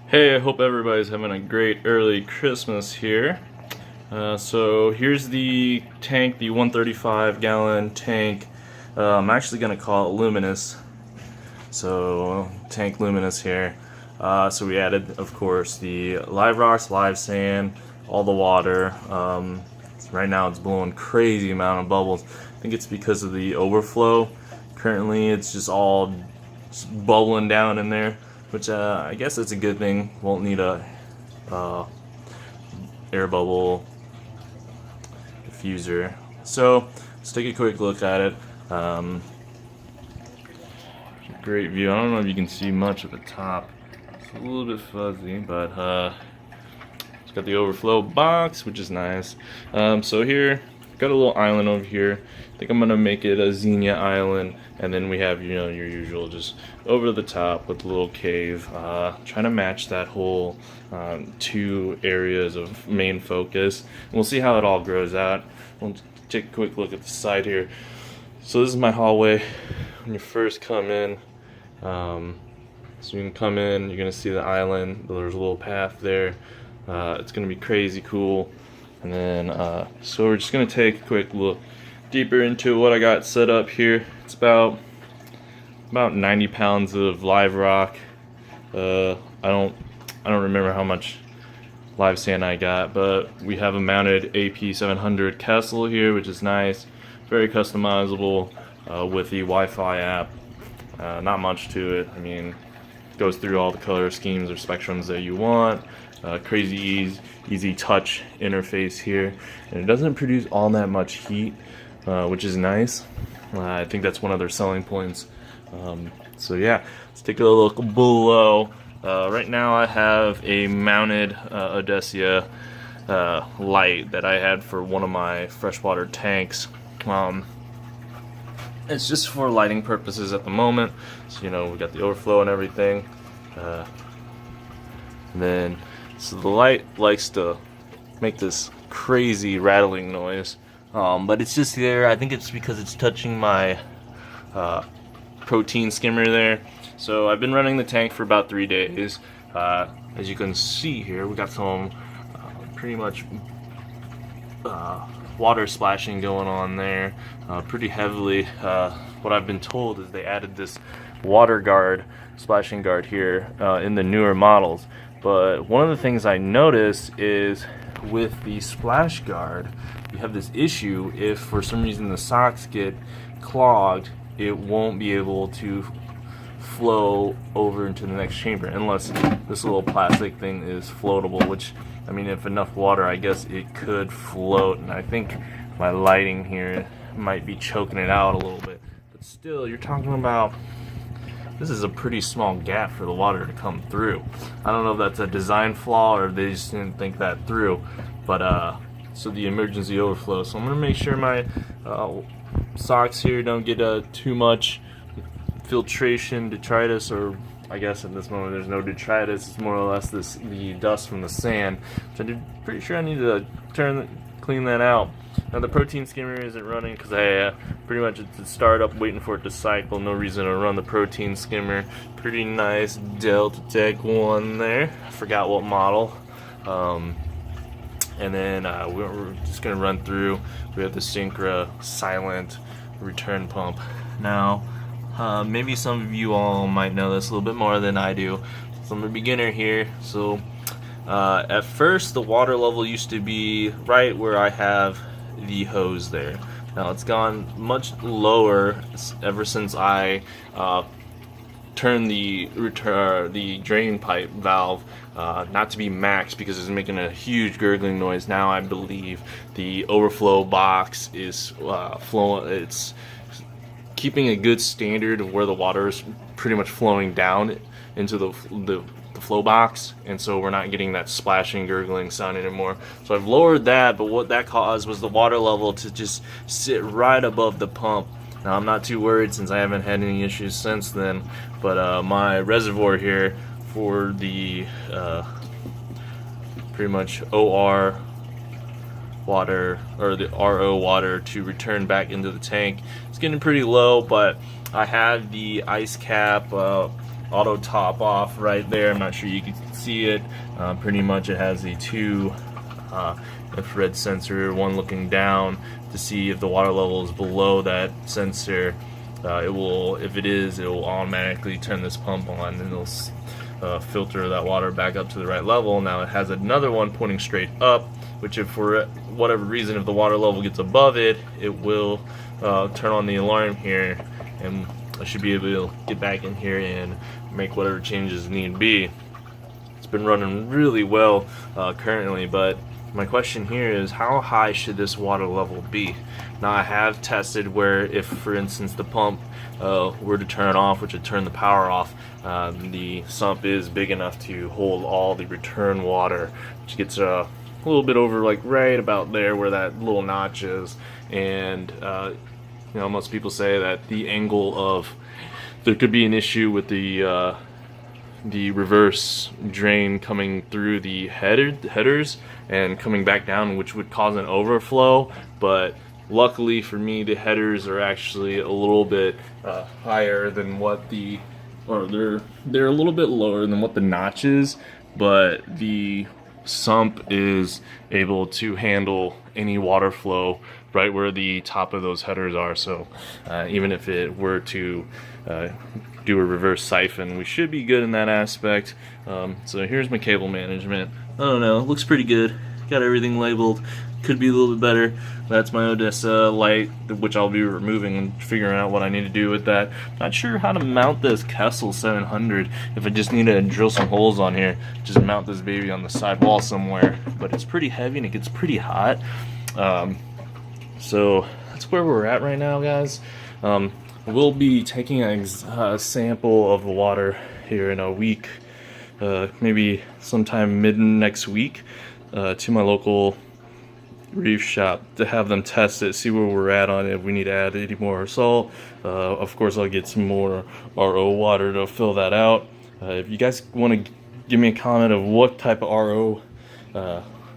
Hey, I hope everybody's having a great early Christmas here. So here's the tank, the 135 gallon tank. I'm actually going to call it Luminous. So tank Luminous here. So we added, of course, the live rocks, live sand, all the water. Right now it's blowing crazy amount of bubbles. I think it's because of the overflow. Currently it's just all bubbling down in there, which I guess that's a good thing. Won't need a air bubble diffuser. So let's take a quick look at it. Great view. I don't know if you can see much at the top. It's a little bit fuzzy, but it's got the overflow box, which is nice. So here, got a little island over here. I think I'm gonna make it a Xenia island, and then we have, your usual just over the top with a little cave. Trying to match that whole two areas of main focus. And we'll see how it all grows out. We'll take a quick look at the side here. So this is my hallway when you first come in. So you can come in, you're gonna see the island. There's a little path there. It's gonna be crazy cool. And then so we're just gonna take a quick look deeper into what I got set up here. It's about 90 pounds of live rock. I don't remember how much live sand I got, but we have a mounted AP700 Kessel here, which is nice, very customizable with the Wi-Fi app. Not much to it. I mean, it goes through all the color schemes or spectrums that you want. Crazy easy touch interface here, and it doesn't produce all that much heat, which is nice. I think that's one of their selling points. So yeah, let's take a look below. Right now I have a mounted Odysseus light that I had for one of my freshwater tanks. It's just for lighting purposes at the moment. So we got the overflow and everything. And then so the light likes to make this crazy rattling noise, but it's just there. I think it's because it's touching my protein skimmer there. So I've been running the tank for about 3 days. As you can see here, we got some pretty much water splashing going on there pretty heavily. What I've been told is they added this water guard, splashing guard here in the newer models. But one of the things I noticed is with the splash guard, you have this issue. If for some reason the socks get clogged, it won't be able to flow over into the next chamber unless this little plastic thing is floatable, which, I mean, if enough water, I guess it could float. And I think my lighting here might be choking it out a little bit. But still, you're talking about, this is a pretty small gap for the water to come through. I don't know if that's a design flaw or if they just didn't think that through. But so the emergency overflow. So I'm gonna make sure my socks here don't get too much filtration, detritus, or I guess at this moment there's no detritus. It's more or less the dust from the sand. So I'm pretty sure I need to clean that out. Now the protein skimmer isn't running because I pretty much it's start up waiting for it to cycle. No reason to run the protein skimmer. Pretty nice Delta Tech one there. I forgot what model. And then we're just gonna run through. We have the Syncra silent return pump. Now maybe some of you all might know this a little bit more than I do. So I'm a beginner here. So at first the water level used to be right where I have the hose there. Now it's gone much lower ever since I turned the drain pipe valve not to be max because it's making a huge gurgling noise. Now I believe the overflow box is flowing. It's keeping a good standard of where the water is pretty much flowing down into the flow box, and so we're not getting that splashing, gurgling sound anymore. So I've lowered that, but what that caused was the water level to just sit right above the pump. Now I'm not too worried since I haven't had any issues since then, but my reservoir here for the pretty much OR water, or the RO water, to return back into the tank, it's getting pretty low, but I had the ice cap auto top off right there. I'm not sure you can see it. Pretty much it has the two infrared sensor, one looking down to see if the water level is below that sensor. It will, if it is, it will automatically turn this pump on, and it'll filter that water back up to the right level. Now it has another one pointing straight up, which if for whatever reason, if the water level gets above it, it will turn on the alarm here, and I should be able to get back in here and make whatever changes need be. It's been running really well currently, but my question here is, how high should this water level be? Now I have tested where if, for instance, the pump were to turn off, which would turn the power off, the sump is big enough to hold all the return water, which gets a little bit over, like right about there where that little notch is. And you know, most people say that the angle of, there could be an issue with the reverse drain coming through the headers and coming back down, which would cause an overflow. But luckily for me, the headers are actually a little bit higher than what the, or they're a little bit lower than what the notch is, but the sump is able to handle any water flow right where the top of those headers are. So even if it were to do a reverse siphon, we should be good in that aspect. So here's my cable management. I don't know, it looks pretty good. Got everything labeled. Could be a little bit better. That's my Odessa light, which I'll be removing and figuring out what I need to do with that. Not sure how to mount this Kessel 700. If I just need to drill some holes on here, just mount this baby on the side wall somewhere. But it's pretty heavy and it gets pretty hot. So that's where we're at right now, guys. We'll be taking a sample of the water here in a week, maybe sometime mid next week, to my local Reef shop to have them test it, see where we're at on it, if we need to add any more salt. Of course, I'll get some more RO water to fill that out. If you guys want to give me a comment of what type of RO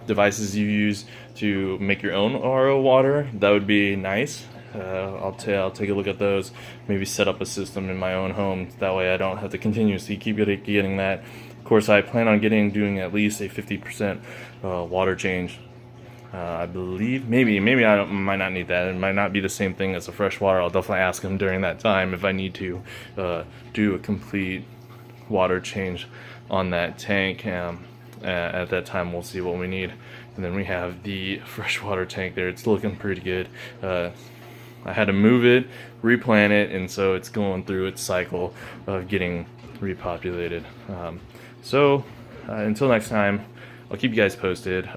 devices you use to make your own RO water, that would be nice. I'll take a look at those, maybe set up a system in my own home, that way I don't have to continuously keep getting that. Of course, I plan on doing at least a 50% water change. I believe maybe I might not need that. It might not be the same thing as the fresh water. I'll definitely ask them during that time if I need to do a complete water change on that tank. At that time, we'll see what we need. And then we have the freshwater tank there. It's looking pretty good. I had to move it, replant it, and so it's going through its cycle of getting repopulated. So until next time, I'll keep you guys posted.